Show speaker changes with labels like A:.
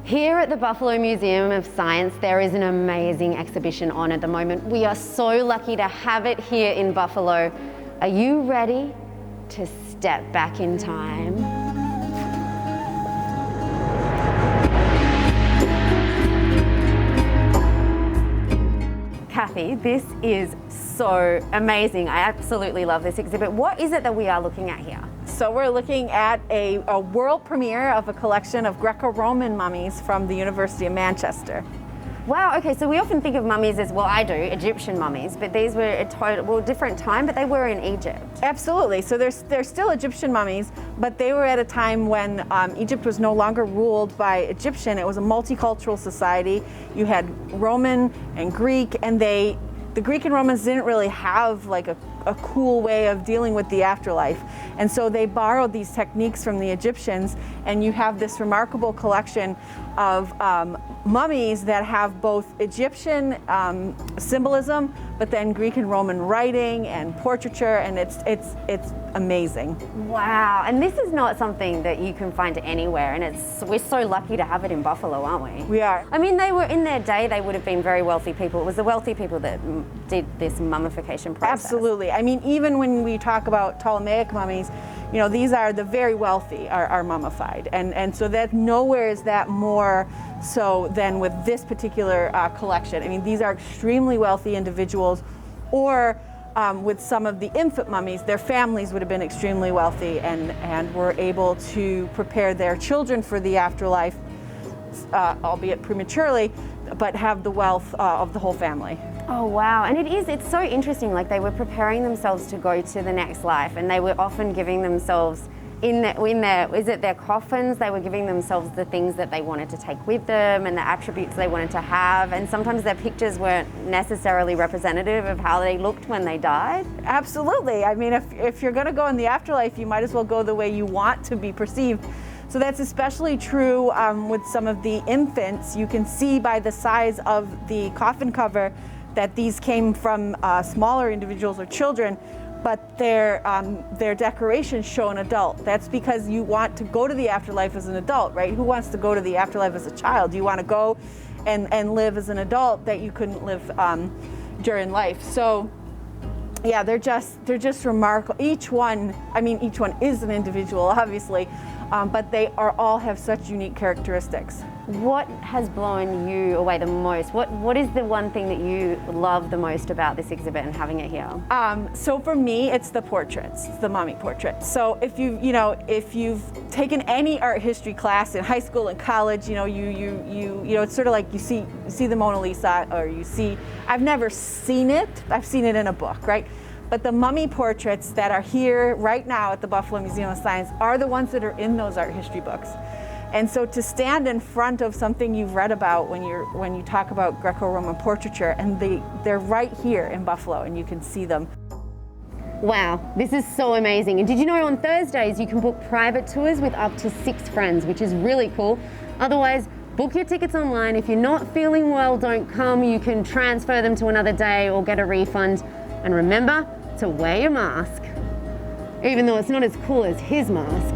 A: Here at the Buffalo Museum of Science, there is an amazing exhibition on at the moment. We are so lucky to have it here in Buffalo. Are you ready to step back in time? Kathy, this is so amazing. I absolutely love this exhibit. What is it that we are looking at here?
B: So we're looking at a world premiere of a collection of Greco-Roman mummies from the University of Manchester.
A: Wow, okay, so we often think of mummies as, well, I do, Egyptian mummies, but these were a total different time, but they were in Egypt.
B: Absolutely, so they're still Egyptian mummies, but they were at a time when Egypt was no longer ruled by Egyptian. It was a multicultural society. You had Roman and Greek, and the Greek and Romans didn't really have like a cool way of dealing with the afterlife. And so they borrowed these techniques from the Egyptians, and you have this remarkable collection of mummies that have both Egyptian symbolism, but then Greek and Roman writing and portraiture, and it's amazing.
A: Wow, and this is not something that you can find anywhere, and we're so lucky to have it in Buffalo, aren't we?
B: We are.
A: I mean, they were, in their day, they would have been very wealthy people. It was the wealthy people that did this mummification process.
B: Absolutely. I mean, even when we talk about Ptolemaic mummies, you know, these are the very wealthy are mummified. And so that nowhere is that more so than with this particular collection. I mean, these are extremely wealthy individuals, or with some of the infant mummies, their families would have been extremely wealthy and were able to prepare their children for the afterlife, albeit prematurely, but have the wealth of the whole family.
A: Oh wow, and it's so interesting, like they were preparing themselves to go to the next life, and they were often giving themselves their coffins, they were giving themselves the things that they wanted to take with them and the attributes they wanted to have, and sometimes their pictures weren't necessarily representative of how they looked when they died.
B: Absolutely. I mean, if you're going to go in the afterlife, you might as well go the way you want to be perceived. So that's especially true with some of the infants. You can see by the size of the coffin cover that these came from smaller individuals or children, but their decorations show an adult. That's because you want to go to the afterlife as an adult, right? Who wants to go to the afterlife as a child? You want to go and live as an adult that you couldn't live during life. So yeah, they're just remarkable. Each one is an individual, obviously, but they all have such unique characteristics.
A: What has blown you away the most? What is the one thing that you love the most about this exhibit and having it here?
B: So for me, it's the portraits, it's the mummy portraits. So if you've taken any art history class in high school and college, it's sort of like you see the Mona Lisa, or I've never seen it. I've seen it in a book, right? But the mummy portraits that are here right now at the Buffalo Museum of Science are the ones that are in those art history books. And so to stand in front of something you've read about when you talk about Greco-Roman portraiture, and they're right here in Buffalo and you can see them.
A: Wow, this is so amazing. And did you know on Thursdays you can book private tours with up to 6 friends, which is really cool. Otherwise, book your tickets online. If you're not feeling well, don't come. You can transfer them to another day or get a refund. And remember to wear your mask, even though it's not as cool as his mask.